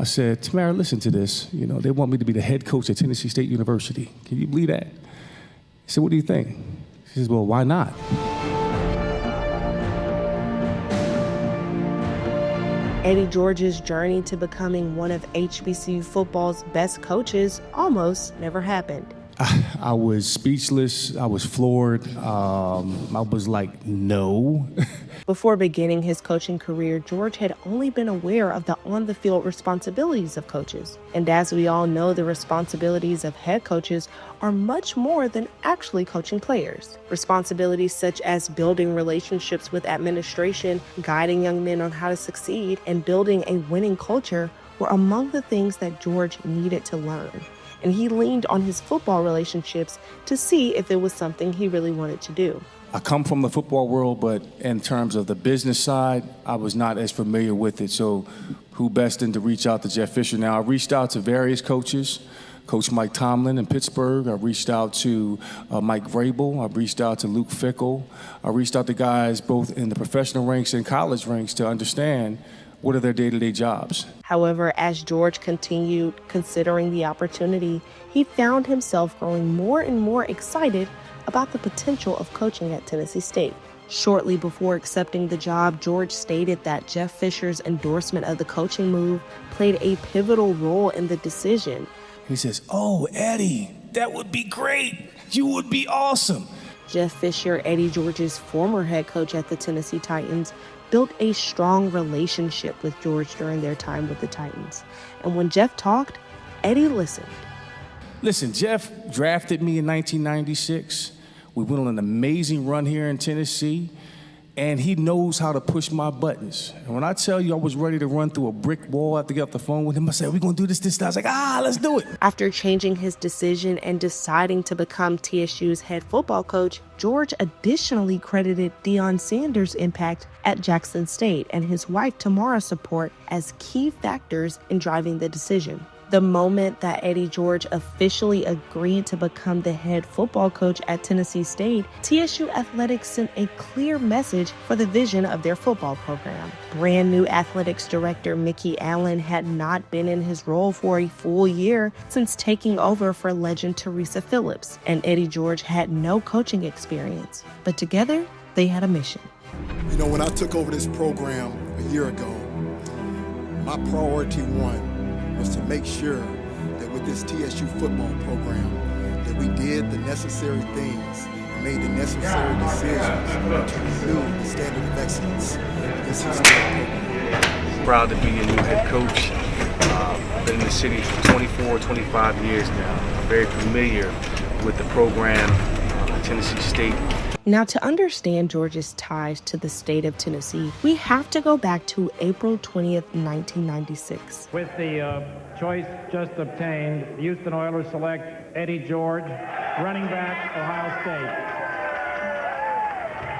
said, Tamara, listen to this. You know, they want me to be the head coach at Tennessee State University. Can you believe that? He said, what do you think? She says, well, why not? Eddie George's journey to becoming one of HBCU football's best coaches almost never happened. I was speechless. I was floored. I was like, no. Before beginning his coaching career, George had only been aware of the on-the-field responsibilities of coaches. And as we all know, the responsibilities of head coaches are much more than actually coaching players. Responsibilities such as building relationships with administration, guiding young men on how to succeed, and building a winning culture were among the things that George needed to learn. And he leaned on his football relationships to see if it was something he really wanted to do. I come from the football world, but in terms of the business side, I was not as familiar with it. So who best than to reach out to Jeff Fisher? Now, I reached out to various coaches, Coach Mike Tomlin in Pittsburgh. I reached out to Mike Vrabel. I reached out to Luke Fickell. I reached out to guys both in the professional ranks and college ranks to understand what are their day-to-day jobs. However, as George continued considering the opportunity, he found himself growing more and more excited about the potential of coaching at Tennessee State. Shortly before accepting the job, George stated that Jeff Fisher's endorsement of the coaching move played a pivotal role in the decision. He says, oh, Eddie, that would be great. You would be awesome. Jeff Fisher, Eddie George's former head coach at the Tennessee Titans, built a strong relationship with George during their time with the Titans. And when Jeff talked, Eddie listened. Listen, Jeff drafted me in 1996. We went on an amazing run here in Tennessee, and he knows how to push my buttons. And when I tell you I was ready to run through a brick wall after I get off the phone with him, I said, we're going to do this. I was like, let's do it. After changing his decision and deciding to become TSU's head football coach, George additionally credited Deion Sanders' impact at Jackson State and his wife Tamara's support as key factors in driving the decision. The moment that Eddie George officially agreed to become the head football coach at Tennessee State, TSU Athletics sent a clear message for the vision of their football program. Brand new athletics director Mickey Allen had not been in his role for a full year since taking over for legend Teresa Phillips, and Eddie George had no coaching experience. But together, they had a mission. You know, when I took over this program a year ago, my priority one was to make sure that with this TSU football program that we did the necessary things and made the necessary decisions to renew the standard of excellence in this historic program. Proud to be a new head coach. I've been in the city for 24, 25 years now. I'm very familiar with the program at Tennessee State. Now, to understand George's ties to the state of Tennessee, we have to go back to April 20th, 1996. With the choice just obtained, the Houston Oilers select Eddie George, running back, Ohio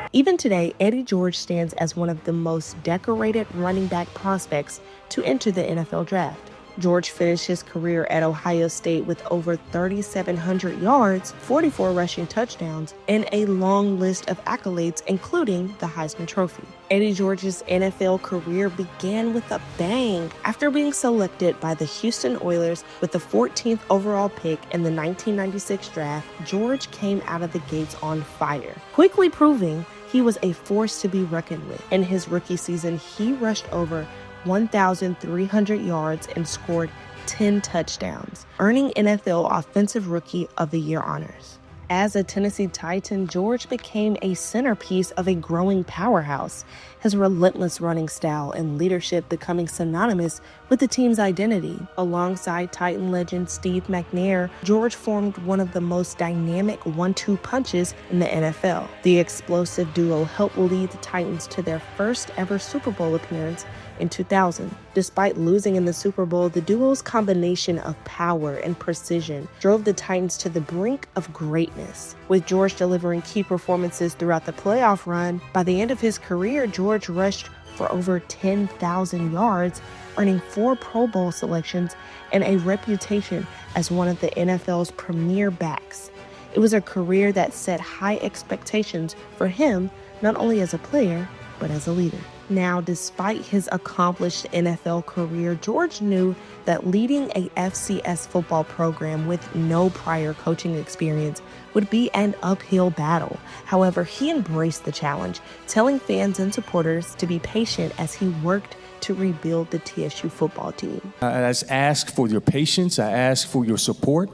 State. Even today, Eddie George stands as one of the most decorated running back prospects to enter the NFL draft. George finished his career at Ohio State with over 3,700 yards, 44 rushing touchdowns, and a long list of accolades, including the Heisman Trophy. Eddie George's NFL career began with a bang. After being selected by the Houston Oilers with the 14th overall pick in the 1996 draft, George came out of the gates on fire, quickly proving he was a force to be reckoned with. In his rookie season, he rushed over 1,300 yards and scored 10 touchdowns, earning NFL Offensive Rookie of the Year honors. As a Tennessee Titan, George became a centerpiece of a growing powerhouse, his relentless running style and leadership becoming synonymous with the team's identity. Alongside Titan legend Steve McNair, George formed one of the most dynamic 1-2 punches in the NFL. The explosive duo helped lead the Titans to their first ever Super Bowl appearance in 2000. Despite losing in the Super Bowl, the duo's combination of power and precision drove the Titans to the brink of greatness. With George delivering key performances throughout the playoff run, by the end of his career, George rushed for over 10,000 yards, earning 4 Pro Bowl selections and a reputation as one of the NFL's premier backs. It was a career that set high expectations for him, not only as a player, but as a leader. Now, despite his accomplished NFL career, George knew that leading a FCS football program with no prior coaching experience would be an uphill battle. However, he embraced the challenge, telling fans and supporters to be patient as he worked to rebuild the TSU football team. I just ask for your patience. I ask for your support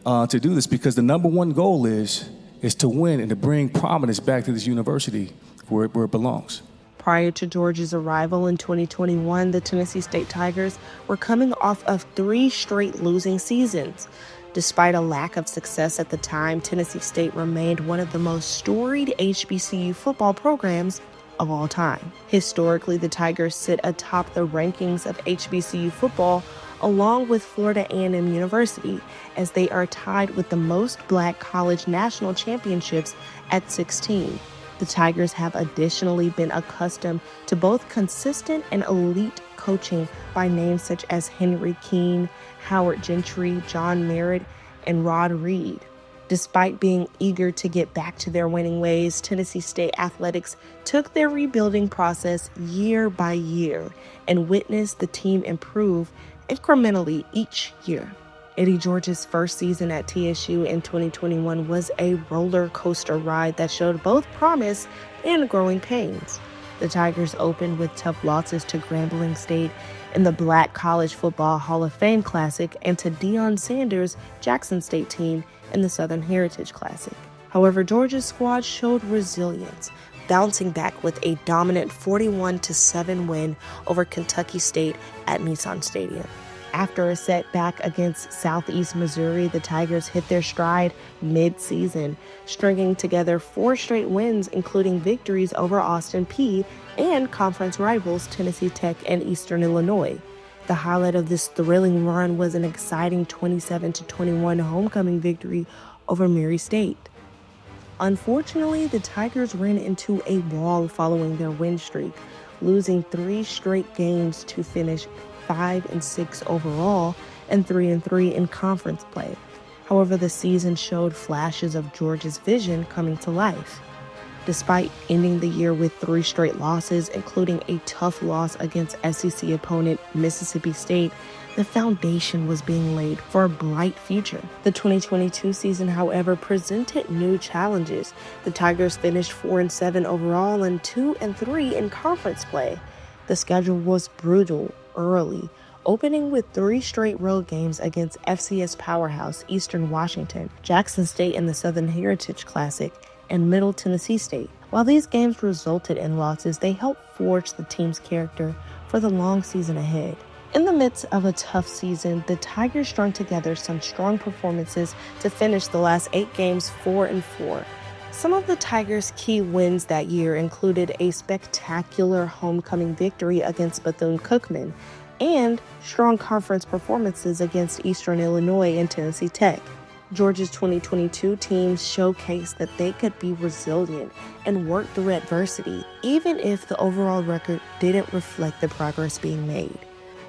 to do this, because the number one goal is to win and to bring prominence back to this university where it belongs. Prior to George's arrival in 2021, the Tennessee State Tigers were coming off of 3 straight losing seasons. Despite a lack of success at the time, Tennessee State remained one of the most storied HBCU football programs of all time. Historically, the Tigers sit atop the rankings of HBCU football along with Florida A&M University, as they are tied with the most Black college national championships at 16. The Tigers have additionally been accustomed to both consistent and elite coaching by names such as Henry Keene, Howard Gentry, John Merritt, and Rod Reed. Despite being eager to get back to their winning ways, Tennessee State athletics took their rebuilding process year by year and witnessed the team improve incrementally each year. Eddie George's first season at TSU in 2021 was a roller coaster ride that showed both promise and growing pains. The Tigers opened with tough losses to Grambling State in the Black College Football Hall of Fame Classic and to Deion Sanders' Jackson State team in the Southern Heritage Classic. However, Georgia's squad showed resilience, bouncing back with a dominant 41-7 win over Kentucky State at Nissan Stadium. After a setback against Southeast Missouri, the Tigers hit their stride mid-season, stringing together 4 straight wins, including victories over Austin Peay and conference rivals Tennessee Tech and Eastern Illinois. The highlight of this thrilling run was an exciting 27-21 homecoming victory over Murray State. Unfortunately, the Tigers ran into a wall following their win streak, losing 3 straight games to finish 5-6 overall and 3-3 in conference play. However, the season showed flashes of George's vision coming to life. Despite ending the year with 3 straight losses, including a tough loss against SEC opponent Mississippi State, the foundation was being laid for a bright future. The 2022 season, however, presented new challenges. The Tigers finished 4-7 overall and 2-3 in conference play. The schedule was brutal early, opening with 3 straight road games against FCS powerhouse Eastern Washington, Jackson State in the Southern Heritage Classic, and Middle Tennessee State. While these games resulted in losses, they helped forge the team's character for the long season ahead. In the midst of a tough season, the Tigers strung together some strong performances to finish the last 8 games 4-4. Some of the Tigers' key wins that year included a spectacular homecoming victory against Bethune-Cookman and strong conference performances against Eastern Illinois and Tennessee Tech. Georgia's 2022 team showcased that they could be resilient and work through adversity, even if the overall record didn't reflect the progress being made.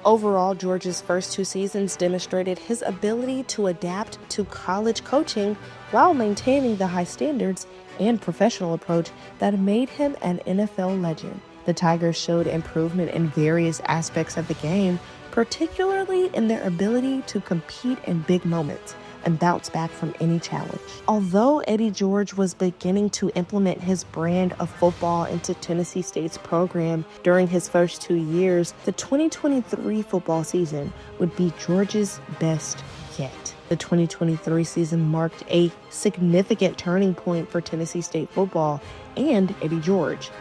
Overall, Georgia's first 2 seasons demonstrated his ability to adapt to college coaching while maintaining the high standards and professional approach that made him an NFL legend. The Tigers showed improvement in various aspects of the game, particularly in their ability to compete in big moments and bounce back from any challenge. Although Eddie George was beginning to implement his brand of football into Tennessee State's program during his first 2 years, the 2023 football season would be George's best yet. The 2023 season marked a significant turning point for Tennessee State football and Eddie George.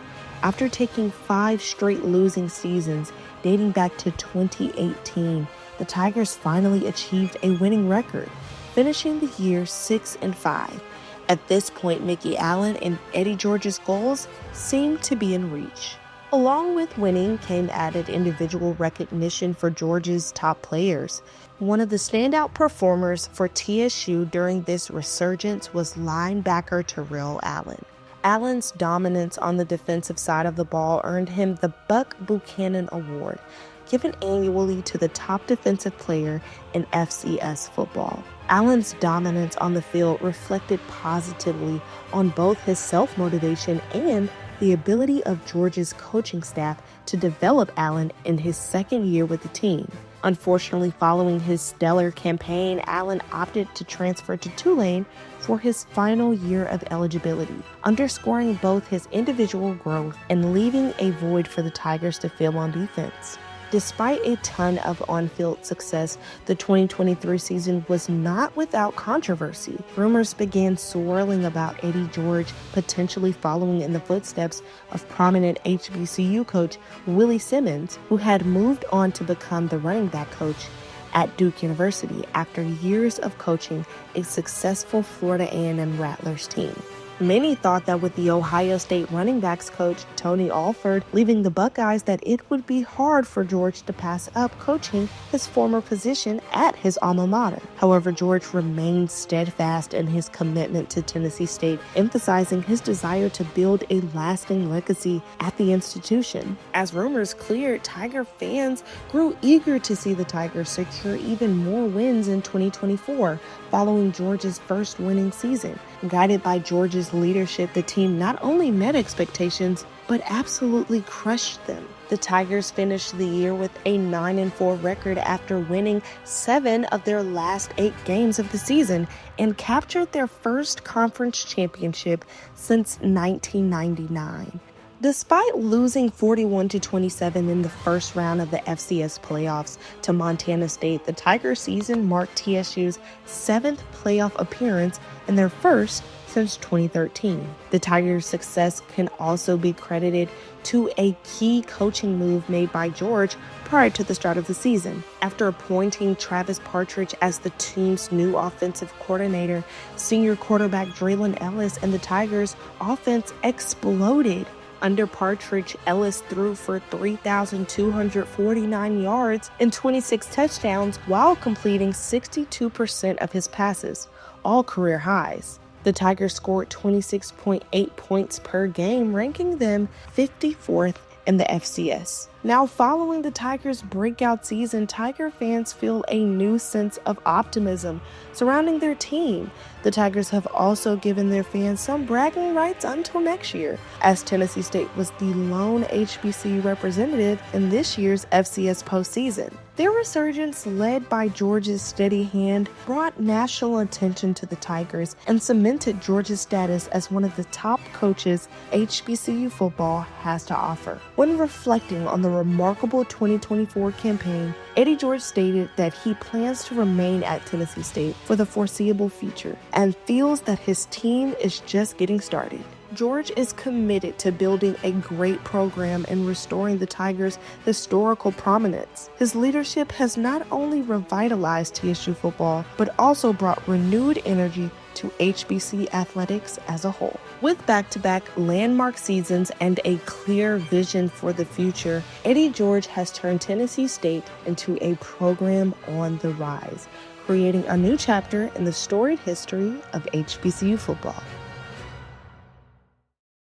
After taking 5 straight losing seasons dating back to 2018, the Tigers finally achieved a winning record, finishing the year 6-5. At this point, Mickey Allen and Eddie George's goals seemed to be in reach. Along with winning came added individual recognition for Georgia's top players. One of the standout performers for TSU during this resurgence was linebacker Terrell Allen. Allen's dominance on the defensive side of the ball earned him the Buck Buchanan Award, given annually to the top defensive player in FCS football. Allen's dominance on the field reflected positively on both his self-motivation and the ability of Georgia's coaching staff to develop Allen in his second year with the team. Unfortunately, following his stellar campaign, Allen opted to transfer to Tulane for his final year of eligibility, underscoring both his individual growth and leaving a void for the Tigers to fill on defense. Despite a ton of on-field success, the 2023 season was not without controversy. Rumors began swirling about Eddie George potentially following in the footsteps of prominent HBCU coach Willie Simmons, who had moved on to become the running back coach at Duke University after years of coaching a successful Florida A&M Rattlers team. Many thought that with the Ohio State running backs coach Tony Alford leaving the Buckeyes that it would be hard for George to pass up coaching his former position at his alma mater. However, George remained steadfast in his commitment to Tennessee State, emphasizing his desire to build a lasting legacy at the institution. As rumors cleared, Tiger fans grew eager to see the Tigers secure even more wins in 2024, following George's first winning season. Guided by George's leadership, the team not only met expectations, but absolutely crushed them. The Tigers finished the year with a 9-4 record after winning 7 of their last 8 games of the season and captured their first conference championship since 1999. Despite losing 41-27 in the first round of the FCS Playoffs to Montana State, the Tigers season marked TSU's 7th playoff appearance and their first since 2013. The Tigers' success can also be credited to a key coaching move made by George prior to the start of the season. After appointing Travis Partridge as the team's new offensive coordinator, senior quarterback Draylon Ellis and the Tigers' offense exploded. Under Partridge, Ellis threw for 3,249 yards and 26 touchdowns while completing 62% of his passes, all career highs. The Tigers scored 26.8 points per game, ranking them 54th in the FCS. Now, following the Tigers' breakout season, Tiger fans feel a new sense of optimism surrounding their team. The Tigers have also given their fans some bragging rights until next year, as Tennessee State was the lone HBCU representative in this year's FCS postseason. Their resurgence, led by George's steady hand, brought national attention to the Tigers and cemented George's status as one of the top coaches HBCU football has to offer. When reflecting on the remarkable 2024 campaign, Eddie George stated that he plans to remain at Tennessee State for the foreseeable future and feels that his team is just getting started. George is committed to building a great program and restoring the Tigers' historical prominence. His leadership has not only revitalized TSU football, but also brought renewed energy to HBC athletics as a whole. With back-to-back landmark seasons and a clear vision for the future, Eddie George has turned Tennessee State into a program on the rise, creating a new chapter in the storied history of HBCU football.